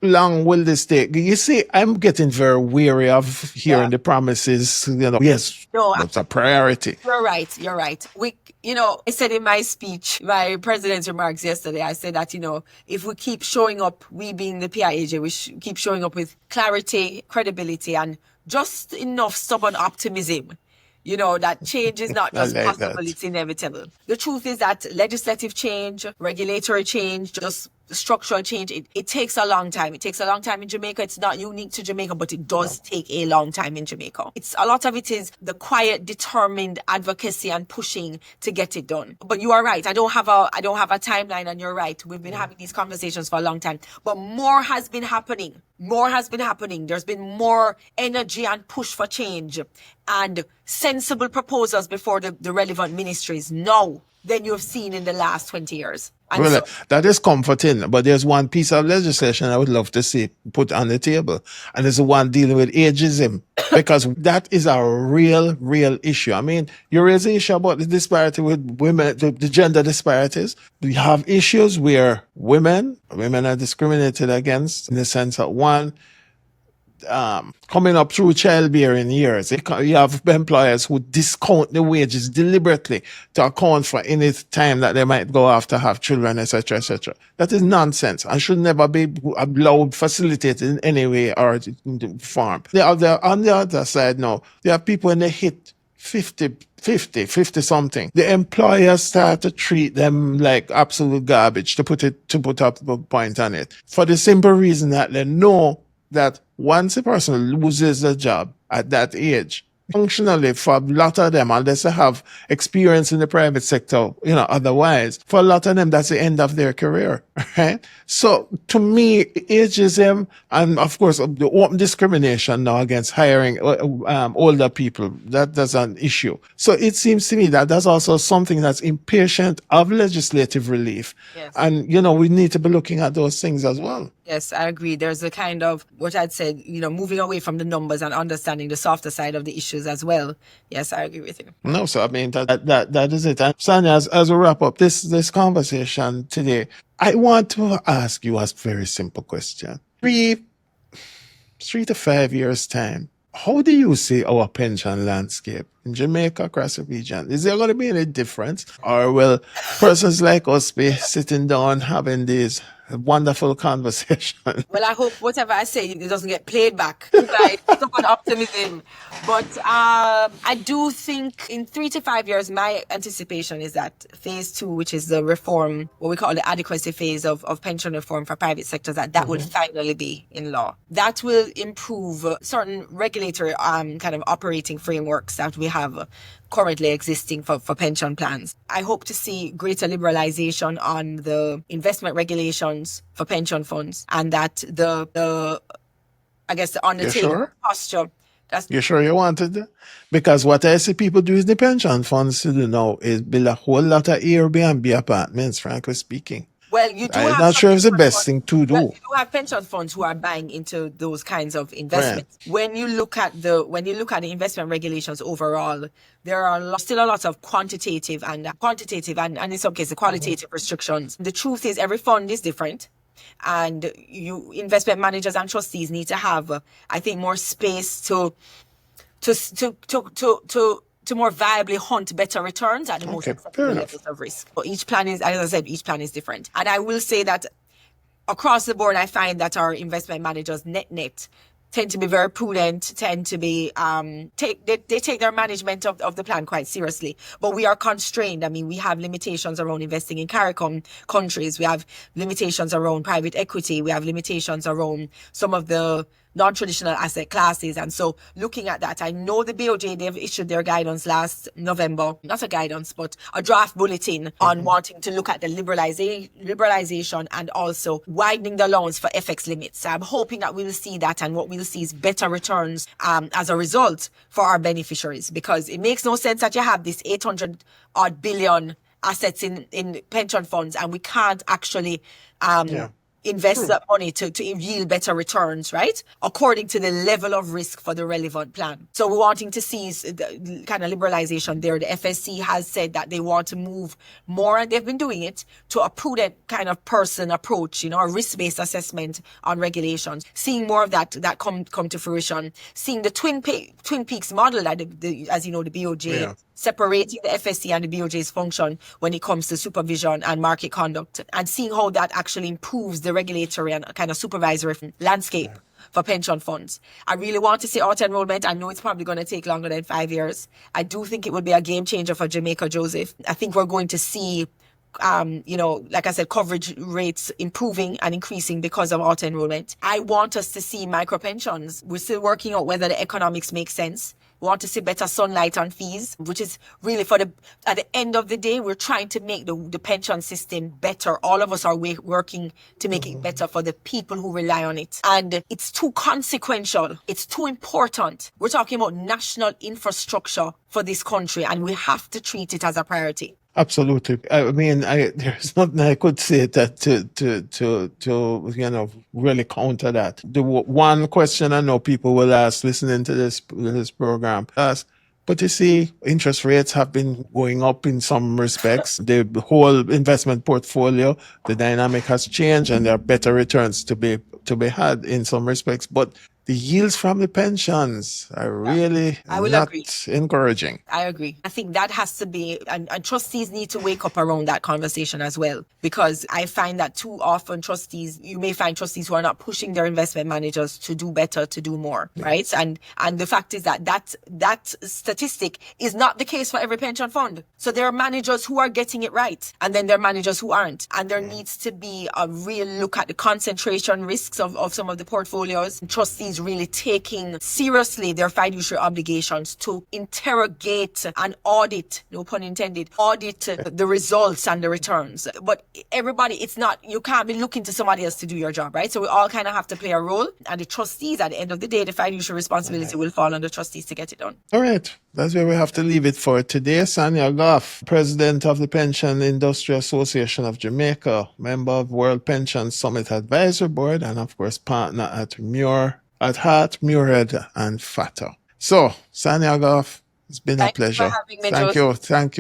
long will this take? You see, I'm getting very weary of hearing the promises, yes, that's a priority. You're right. I said in my speech, my president's remarks yesterday, I said that, if we keep showing up, we being the PIAJ, we keep showing up with clarity, credibility, and just enough stubborn optimism that change is not I just like possible, that. it's inevitable. The truth is that legislative change, regulatory change, just structural change, it takes a long time. It takes a long time in Jamaica. It's not unique to Jamaica, but it does take a long time in Jamaica. A lot of it is the quiet, determined advocacy and pushing to get it done. But you are right. I don't have a timeline, and you're right. We've been having these conversations for a long time. But more has been happening. More has been happening. There's been more energy and push for change and sensible proposals before the relevant ministries now than you've seen in the last 20 years. And Well, so, that is comforting, but there's one piece of legislation I would love to see put on the table, and it's the one dealing with ageism, because that is a real issue. I mean, you raise the issue about the disparity with women, the gender disparities. We have issues where women are discriminated against in the sense that one, coming up through childbearing years, you have employers who discount the wages deliberately to account for any time that they might go after have children, etc., etc. That is nonsense and should never be allowed, facilitated in any way or form. On the other side now, there are people when they hit 50 something, the employers start to treat them like absolute garbage, to put up a point on it, for the simple reason that they know that once a person loses a job at that age, functionally for a lot of them, unless they have experience in the private sector, otherwise, for a lot of them, that's the end of their career, right? So to me, ageism and of course the open discrimination now against hiring older people, that's an issue. So it seems to me that that's also something that's impatient of legislative relief. Yes. And, we need to be looking at those things as well. Yes, I agree. There's a kind of what I'd said, moving away from the numbers and understanding the softer side of the issues as well. Yes, I agree with you. No, so I mean that is it. And Sanya, as we wrap up this conversation today, I want to ask you a very simple question. 3 to 5 years time, how do you see our pension landscape in Jamaica, across the region? Is there going to be any difference, or will persons like us be sitting down having these wonderful conversations? Well, I hope whatever I say, it doesn't get played back. It's not optimism. But I do think in 3 to 5 years, my anticipation is that phase 2, which is the reform, what we call the adequacy phase of pension reform for private sectors, that will finally be in law. That will improve certain regulatory kind of operating frameworks that we have currently existing for pension plans. I hope to see greater liberalization on the investment regulations for pension funds, and that I guess on the table Sure? posture. You sure you wanted that? Because what I see people do is the pension funds to do now is build a whole lot of Airbnb apartments, frankly speaking. Well, you do I'm have not some sure it's the pension best funds- thing to Well, do. you do have pension funds who are buying into those kinds of investments. When you look at the investment regulations overall, there are still a lot of quantitative and in some cases qualitative restrictions. The truth is every fund is different. And investment managers and trustees need to have, I think, more space to more viably hunt better returns at the most Okay, acceptable fair enough. levels of risk. But each plan is, as I said, different. And I will say that across the board, I find that our investment managers net tend to be very prudent, tend to be they take their management of the plan quite seriously. But we are constrained. I mean, we have limitations around investing in CARICOM countries. We have limitations around private equity. We have limitations around some of the non-traditional asset classes. And so looking at that, I know the BOJ, they've issued their guidance last November, not a guidance, but a draft bulletin on wanting to look at the liberalization and also widening the allowance for FX limits. I'm hoping that we will see that, and what we'll see is better returns as a result for our beneficiaries, because it makes no sense that you have this 800 odd billion assets in pension funds and we can't actually invest that money to yield better returns, right? According to the level of risk for the relevant plan. So we're wanting to see the kind of liberalization there. The FSC has said that they want to move more, and they've been doing it, to a prudent kind of person approach, a risk-based assessment on regulations. Seeing more of that come to fruition. Seeing the Twin Peaks model that, as you know, the BOJ separating the FSC and the BOJ's function when it comes to supervision and market conduct, and seeing how that actually improves the regulatory and kind of supervisory landscape for pension funds. I really want to see auto-enrollment. I know it's probably going to take longer than 5 years. I do think it would be a game changer for Jamaica, Joseph. I think we're going to see like I said, coverage rates improving and increasing because of auto-enrollment. I want us to see micro pensions. We're still working out whether the economics make sense. We want to see better sunlight on fees, which is really at the end of the day, we're trying to make the pension system better. All of us are working to make it better for the people who rely on it. And it's too consequential. It's too important. We're talking about national infrastructure for this country, and we have to treat it as a priority. Absolutely. I mean, there's nothing I could say that to really counter that. The one question I know people will ask listening to this program ask, but you see, interest rates have been going up in some respects. The whole investment portfolio, the dynamic has changed, and there are better returns to be had in some respects. But the yields from the pensions are really not encouraging. I agree. I think that has to be, and trustees need to wake up around that conversation as well, because I find that too often you may find trustees who are not pushing their investment managers to do better, to do more, right? And the fact is that statistic is not the case for every pension fund. So there are managers who are getting it right, and then there are managers who aren't. And there needs to be a real look at the concentration risks of some of the portfolios. Trustees really taking seriously their fiduciary obligations to interrogate and audit, no pun intended, the results and the returns. But everybody, you can't be looking to somebody else to do your job, right? So we all kind of have to play a role, and the trustees, at the end of the day, the fiduciary responsibility will fall on the trustees to get it done. All right. That's where we have to leave it for today. Sanya Goff, President of the Pension Industry Association of Jamaica, member of World Pension Summit Advisory Board, and of course, partner at Hart, Muirhead, and Fatter. So, Sanya Goff, it's been a pleasure. Thank you.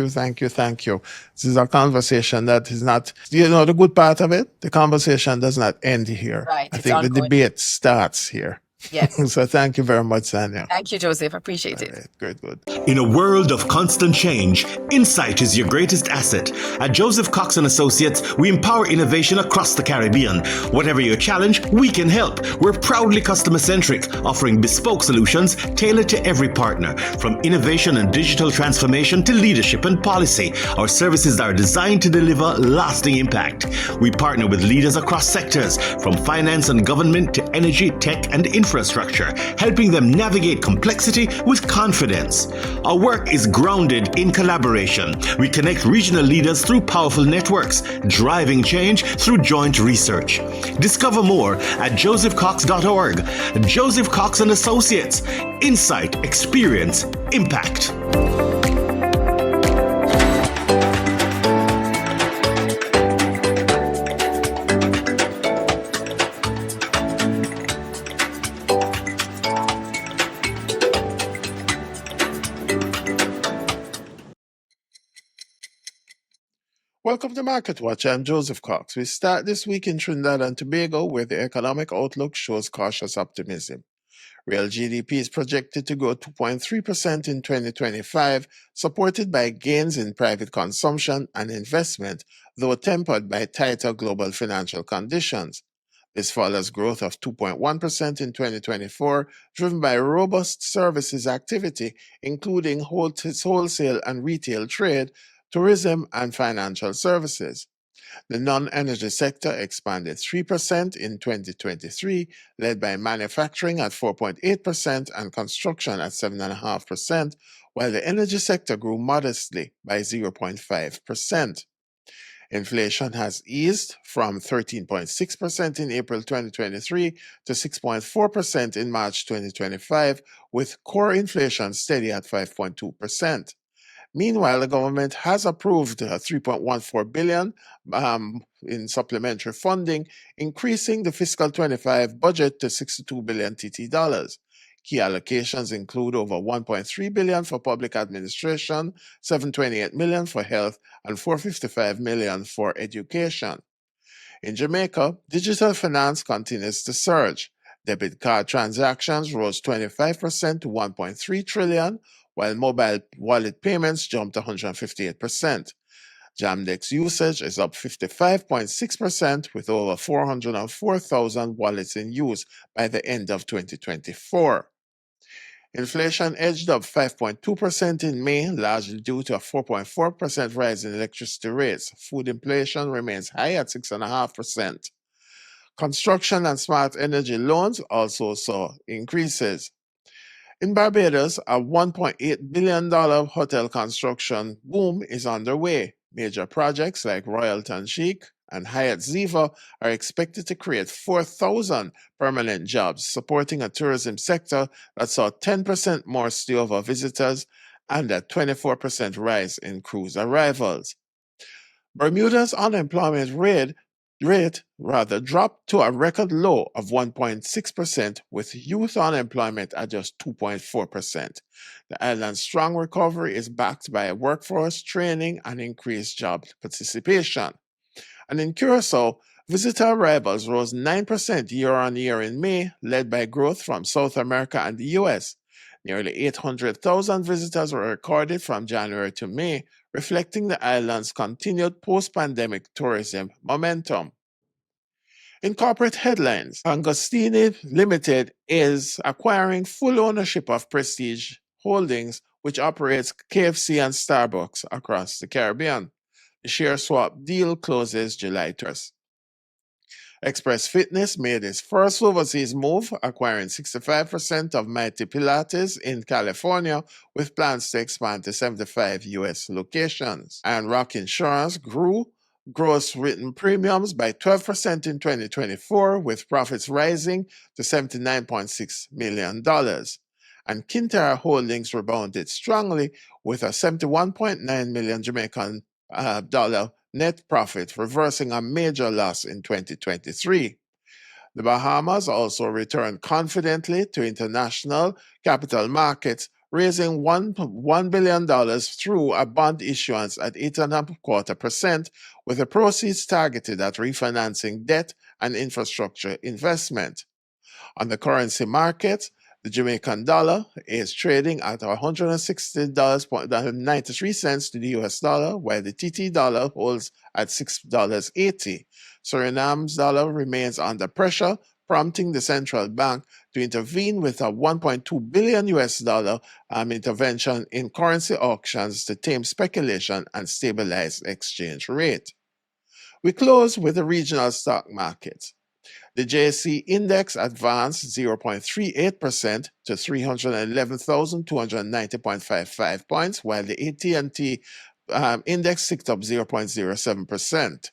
Thank you. This is a conversation that is not, the good part of it, the conversation does not end here. Right. I think the debate starts here. Yes. So thank you very much, Sanya. Thank you, Joseph. Appreciate it. Right, good. In a world of constant change, insight is your greatest asset. At Joseph Cox and Associates, we empower innovation across the Caribbean. Whatever your challenge, we can help. We're proudly customer-centric, offering bespoke solutions tailored to every partner. From innovation and digital transformation to leadership and policy, our services are designed to deliver lasting impact. We partner with leaders across sectors, from finance and government to energy, tech, and infrastructure, helping them navigate complexity with confidence. Our work is grounded in collaboration. We connect regional leaders through powerful networks, driving change through joint research. Discover more at josephcox.org. Joseph Cox and Associates. Insight, experience, impact. Welcome to Market Watch. I'm Joseph Cox. We start this week in Trinidad and Tobago, where the economic outlook shows cautious optimism. Real GDP is projected to grow 2.3% in 2025, supported by gains in private consumption and investment, though tempered by tighter global financial conditions. This follows growth of 2.1% in 2024, driven by robust services activity, including wholesale and retail trade, tourism, and financial services. The non-energy sector expanded 3% in 2023, led by manufacturing at 4.8% and construction at 7.5%, while the energy sector grew modestly by 0.5%. Inflation has eased from 13.6% in April 2023 to 6.4% in March 2025, with core inflation steady at 5.2%. Meanwhile, the government has approved $3.14 billion in supplementary funding, increasing the fiscal 25 budget to $62 billion TT dollars. Key allocations include over $1.3 billion for public administration, $728 million for health, and $455 million for education. In Jamaica, digital finance continues to surge. Debit card transactions rose 25% to 1.3 trillion, while mobile wallet payments jumped 158%. Jamdex usage is up 55.6% with over 404,000 wallets in use by the end of 2024. Inflation edged up 5.2% in May, largely due to a 4.4% rise in electricity rates. Food inflation remains high at 6.5%. Construction and smart energy loans also saw increases. In Barbados, a $1.8 billion hotel construction boom is underway. Major projects like Royalton Chic and Hyatt Ziva are expected to create 4,000 permanent jobs, supporting a tourism sector that saw 10% more stay-over visitors and a 24% rise in cruise arrivals. Bermuda's unemployment rate dropped to a record low of 1.6%, with youth unemployment at just 2.4%. The island's strong recovery is backed by a workforce training and increased job participation. And in Curacao, visitor arrivals rose 9% year on year in May, led by growth from South America and the US. Nearly 800,000 visitors were recorded from January to May, reflecting the island's continued post-pandemic tourism momentum. In corporate headlines, Angostini Limited is acquiring full ownership of Prestige Holdings, which operates KFC and Starbucks across the Caribbean. The share swap deal closes July 1st. Express Fitness made its first overseas move, acquiring 65% of Mighty Pilates in California, with plans to expand to 75 U.S. locations. And Rock Insurance grew gross written premiums by 12% in 2024, with profits rising to $79.6 million. And Kintara Holdings rebounded strongly with a 71.9 million Jamaican dollar net profit, reversing a major loss in 2023. The Bahamas also returned confidently to international capital markets, raising $1 billion through a bond issuance at 8.25%, with the proceeds targeted at refinancing debt and infrastructure investment. On the currency market, the Jamaican dollar is trading at $160.93 to the US dollar, while the TT dollar holds at $6.80. Suriname's dollar remains under pressure, prompting the central bank to intervene with a $1.2 billion US dollar intervention in currency auctions to tame speculation and stabilize the exchange rate. We close with the regional stock markets. The JSE index advanced 0.38% to 311,290.55 points, while the AT&T index ticked up 0.07%.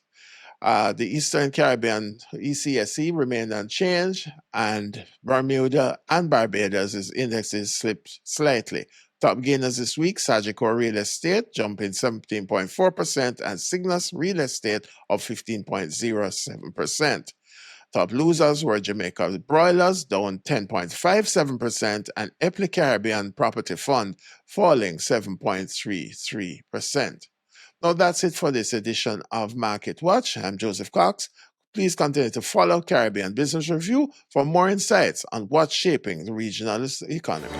The Eastern Caribbean ECSE remained unchanged, and Bermuda and Barbados' indexes slipped slightly. Top gainers this week, Sagicor Real Estate jumping 17.4% and Cygnus Real Estate up 15.07%. Top losers were Jamaica Broilers, down 10.57%, and Epley Caribbean Property Fund falling 7.33%. Now that's it for this edition of Market Watch. I'm Joseph Cox. Please continue to follow Caribbean Business Review for more insights on what's shaping the regional economy.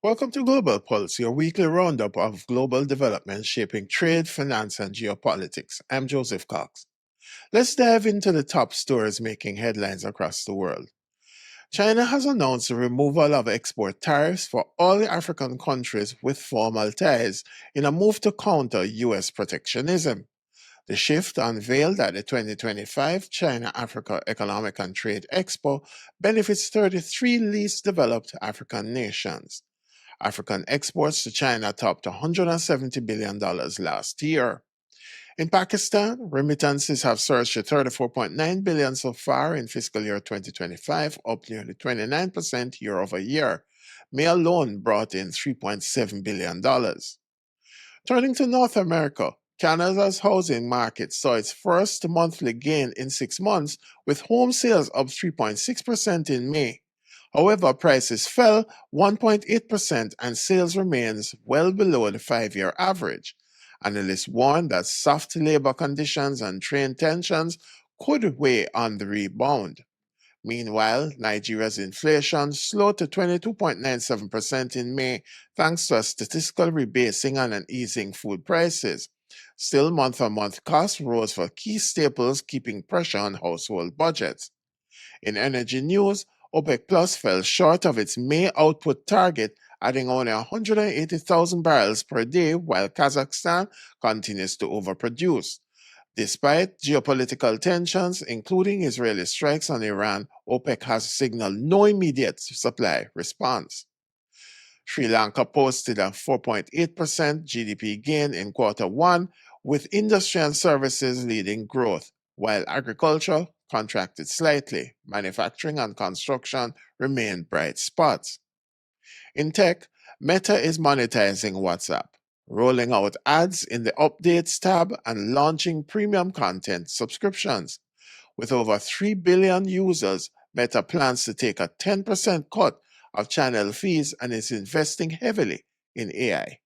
Welcome to Global Pulse, your weekly roundup of global developments shaping trade, finance, and geopolitics. I'm Joseph Cox. Let's dive into the top stories making headlines across the world. China has announced the removal of export tariffs for all the African countries with formal ties in a move to counter U.S. protectionism. The shift, unveiled at the 2025 China-Africa Economic and Trade Expo, benefits 33 least developed African nations. African exports to China topped $170 billion last year. In Pakistan, remittances have surged to $34.9 billion so far in fiscal year 2025, up nearly 29% year over year. May alone brought in $3.7 billion. Turning to North America, Canada's housing market saw its first monthly gain in 6 months, with home sales up 3.6% in May. However, prices fell 1.8% and sales remains well below the 5-year average. Analysts warn that soft labor conditions and trade tensions could weigh on the rebound. Meanwhile, Nigeria's inflation slowed to 22.97% in May thanks to a statistical rebasing and an easing food prices. Still, month-on-month costs rose for key staples, keeping pressure on household budgets. In energy news, OPEC Plus fell short of its May output target, adding only 180,000 barrels per day, while Kazakhstan continues to overproduce. Despite geopolitical tensions, including Israeli strikes on Iran, OPEC has signaled no immediate supply response. Sri Lanka posted a 4.8% GDP gain in Q1, with industry and services leading growth, while agriculture contracted slightly. Manufacturing and construction remained bright spots. In tech, Meta is monetizing WhatsApp, rolling out ads in the Updates tab and launching premium content subscriptions. With over 3 billion users, Meta plans to take a 10% cut of channel fees and is investing heavily in AI.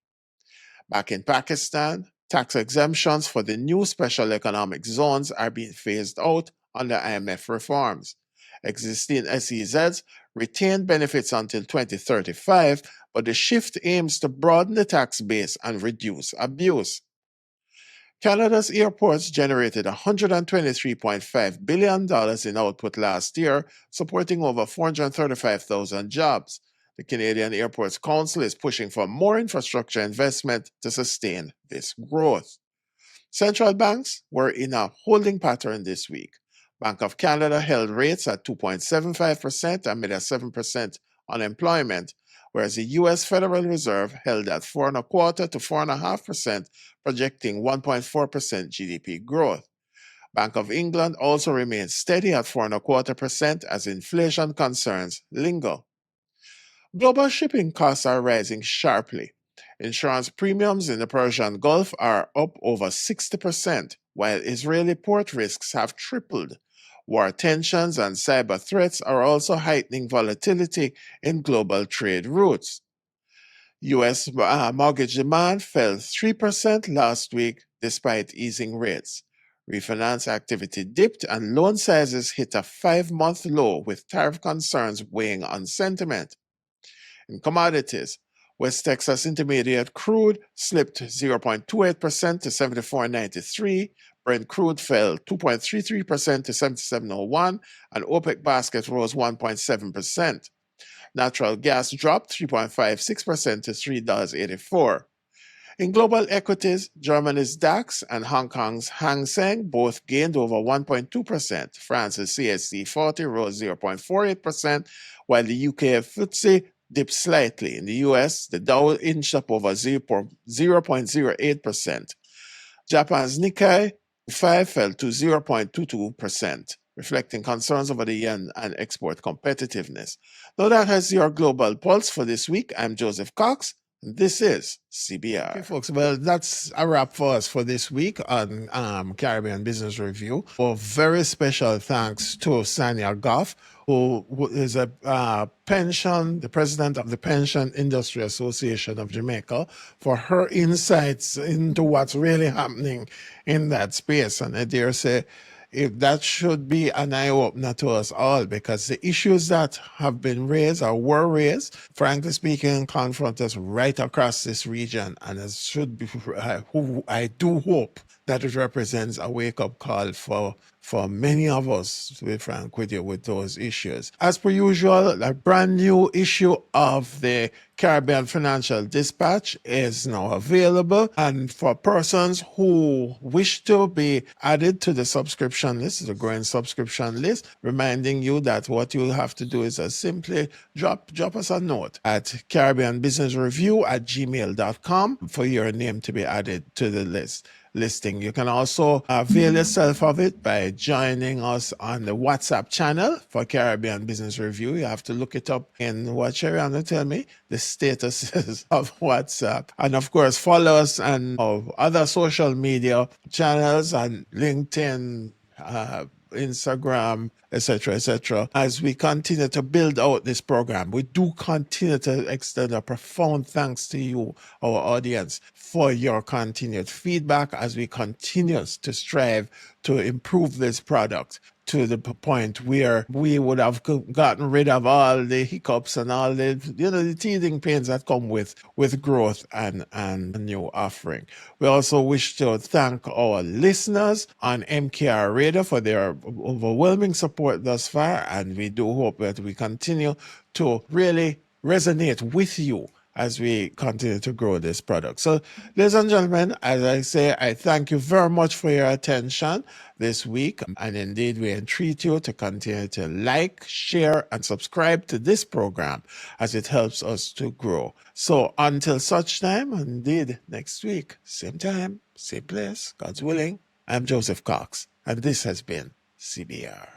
Back in Pakistan, tax exemptions for the new special economic zones are being phased out under IMF reforms. Existing SEZs retain benefits until 2035, but the shift aims to broaden the tax base and reduce abuse. Canada's airports generated $123.5 billion in output last year, supporting over 435,000 jobs. The Canadian Airports Council is pushing for more infrastructure investment to sustain this growth. Central banks were in a holding pattern this week. Bank of Canada held rates at 2.75% amid a 7% unemployment, whereas the U.S. Federal Reserve held at 4.25% to 4.5%, projecting 1.4% GDP growth. Bank of England also remains steady at 4.25% as inflation concerns linger. Global shipping costs are rising sharply. Insurance premiums in the Persian Gulf are up over 60%, while Israeli port risks have tripled. War tensions and cyber threats are also heightening volatility in global trade routes. U.S. mortgage demand fell 3% last week despite easing rates. Refinance activity dipped and loan sizes hit a 5-month low with tariff concerns weighing on sentiment. In commodities, West Texas Intermediate crude slipped 0.28% to $74.93, Brent crude fell 2.33% to $77.01, and OPEC basket rose 1.7%. Natural gas dropped 3.56% to $3.84. In global equities, Germany's DAX and Hong Kong's Hang Seng both gained over 1.2%. France's CAC 40 rose 0.48%, while the UK FTSE dipped slightly. In the US, the Dow inched up over 0.08%. Japan's Nikkei 5 fell to 0.22%, reflecting concerns over the yen and export competitiveness. Now that has your global pulse for this week. I'm Joseph Cox. This is CBR. Okay, folks. Well, that's a wrap for us for this week on Caribbean Business Review. A very special thanks to Sanya Goff, who is the president of the Pension Industry Association of Jamaica, for her insights into what's really happening in that space. And I dare say, if that should be an eye-opener to us all, because the issues that have been raised or were raised, frankly speaking, confront us right across this region, and it should be, I do hope that it represents a wake-up call for many of us, to be frank with you, with those issues. As per usual, a brand new issue of the Caribbean Financial Dispatch is now available, and for persons who wish to be added to the subscription list, the growing subscription list, reminding you that what you'll have to do is simply drop us a note at caribbeanbusinessreview@gmail.com for your name to be added to the list. listing. You can also avail yourself of it by joining us on the WhatsApp channel for Caribbean Business Review. You have to look it up in what Sheriana tell me, the statuses of WhatsApp. And of course, follow us on our other social media channels on LinkedIn, Instagram, etc., as we continue to build out this program. We do continue to extend a profound thanks to you, our audience, for your continued feedback as we continue to strive to improve this product to the point where we would have gotten rid of all the hiccups and all the the teething pains that come with growth and a new offering. We also wish to thank our listeners on MKR Radio for their overwhelming support thus far, and we do hope that we continue to really resonate with you as we continue to grow this product. So, ladies and gentlemen, as I say, I thank you very much for your attention this week. And indeed, we entreat you to continue to like, share, and subscribe to this program as it helps us to grow. So until such time, indeed, next week, same time, same place, God's willing, I'm Joseph Cox, and this has been CBR.